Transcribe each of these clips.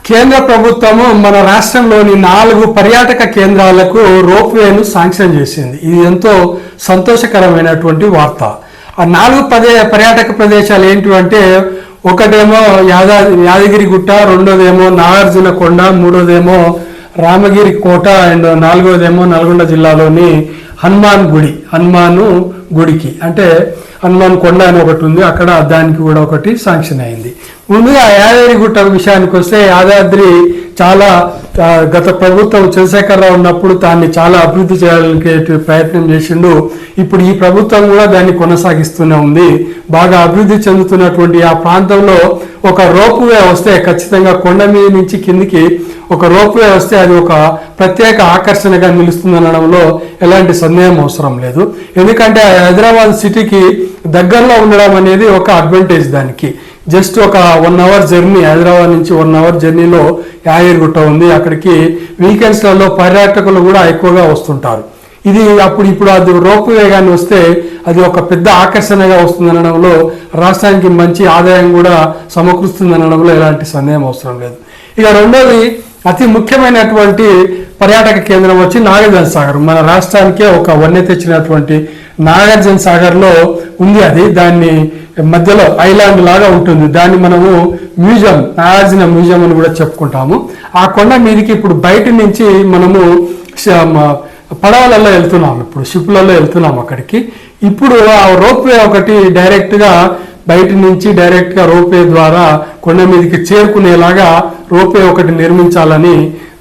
కేంద్ర ప్రభుత్వము మన రాష్ట్రంలోని 4 పర్యాటక కేంద్రాలకు రోప్వేను శాంక్షన్ చేసింది. ఇది ఎంతో సంతోషకరమైనటువంటి వార్త. ఆ 4 పర్యాటక ప్రదేశాలు ఏంటివంటే, ఒకటేమో యాదగిరిగుట్ట, రెండోదేమో నాగార్జునకొండ, మూడోదేమో రామగిరి కోట అండ్ నాలుగోదేమో నల్గొండ జిల్లాలోని హనుమాన్ గుడికి అంటే హనుమాన్ కొండ అని ఒకటి ఉంది, అక్కడ దానికి కూడా ఒకటి శాంక్షన్ అయింది. ముందుగా యాదగిరిగుట్ట విషయానికి వస్తే, యాదాద్రి చాలా గత ప్రభుత్వం చంద్రశేఖరరావు ఉన్నప్పుడు దాన్ని చాలా అభివృద్ధి చేయడానికి ప్రయత్నం చేసిండు. ఇప్పుడు ఈ ప్రభుత్వం కూడా దాన్ని కొనసాగిస్తూనే ఉంది. బాగా అభివృద్ధి చెందుతున్నటువంటి ఆ ప్రాంతంలో ఒక రోప్వే వస్తే, ఖచ్చితంగా కొండ మీద నుంచి కిందికి ఒక రోప్వే వస్తే అది ఒక ప్రత్యేక ఆకర్షణగా నిలుస్తుందనడంలో ఎలాంటి సందేహం అవసరం లేదు. ఎందుకంటే హైదరాబాద్ సిటీకి దగ్గరలో ఉండడం అనేది ఒక అడ్వాంటేజ్. దానికి జస్ట్ ఒక 1 అవర్ జర్నీ, హైదరాబాద్ నుంచి 1 అవర్ జర్నీలో యాదగిరిగుట్ట ఉంది. అక్కడికి వీకెండ్స్లలో పర్యాటకులు కూడా ఎక్కువగా వస్తుంటారు. ఇది ఇప్పుడు అది రోప్వే కానీ వస్తే అది ఒక పెద్ద ఆకర్షణగా వస్తుందనడంలో, రాష్ట్రానికి మంచి ఆదాయం కూడా సమకూరుస్తుందనడంలో ఎలాంటి సందేహం అవసరం లేదు. ఇక రెండోది అతి ముఖ్యమైనటువంటి పర్యాటక కేంద్రం వచ్చి నాగార్జున సాగర్. మన రాష్ట్రానికే ఒక వన్నె తెచ్చినటువంటి నాగార్జున సాగర్లో ఉంది. అది దాన్ని మధ్యలో ఐలాండ్ లాగా ఉంటుంది. దాన్ని మనము మ్యూజియం, నాగార్జున మ్యూజియం అని కూడా చెప్పుకుంటాము. ఆ కొండ మీదకి ఇప్పుడు బయట నుంచి మనము పడవలలో వెళ్తున్నాము, ఇప్పుడు షిప్లలో వెళ్తున్నాము అక్కడికి. ఇప్పుడు ఆ రోప్వే ఒకటి డైరెక్ట్గా బయట నుంచి డైరెక్ట్గా రోప్వే ద్వారా కొండ మీదకి చేరుకునేలాగా రోప్వే ఒకటి నిర్మించాలని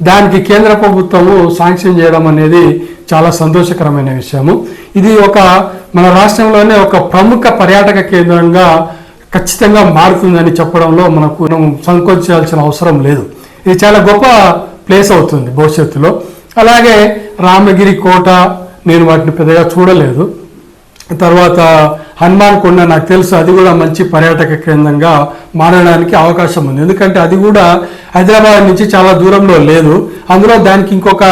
దానికి కేంద్ర ప్రభుత్వము శాంక్షన్ చేయడం అనేది చాలా సంతోషకరమైన విషయము. ఇది మన రాష్ట్రంలోనే ఒక ప్రముఖ పర్యాటక కేంద్రంగా ఖచ్చితంగా మారుతుందని చెప్పడంలో మనం సంకోచించాల్సిన అవసరం లేదు. ఇది చాలా గొప్ప ప్లేస్ అవుతుంది భవిష్యత్తులో. అలాగే రామగిరి కోట, నేను వాటిని పెద్దగా చూడలేదు. తర్వాత హనుమాన్ కొండ నాకు తెలుసు, అది కూడా మంచి పర్యాటక కేంద్రంగా మారడానికి అవకాశం ఉంది. ఎందుకంటే అది కూడా హైదరాబాద్ నుంచి చాలా దూరంలో లేదు. అందులో దానికి ఇంకొక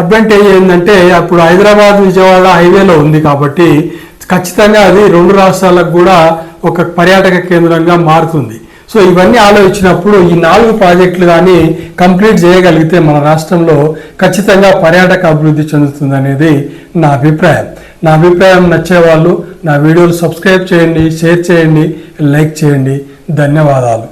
అడ్వాంటేజ్ ఏంటంటే, అప్పుడు హైదరాబాద్ విజయవాడ హైవేలో ఉంది కాబట్టి ఖచ్చితంగా అది 2 రాష్ట్రాలకు కూడా ఒక పర్యాటక కేంద్రంగా మారుతుంది. సో ఇవన్నీ ఆలోచించినప్పుడు ఈ 4 ప్రాజెక్టులు కానీ కంప్లీట్ చేయగలిగితే మన రాష్ట్రంలో ఖచ్చితంగా పర్యాటక అభివృద్ధి చెందుతుంది అనేది నా అభిప్రాయం. నా అభిప్రాయం నచ్చేవాళ్ళు నా వీడియోలు సబ్స్క్రైబ్ చేయండి, షేర్ చేయండి, లైక్ చేయండి. ధన్యవాదాలు.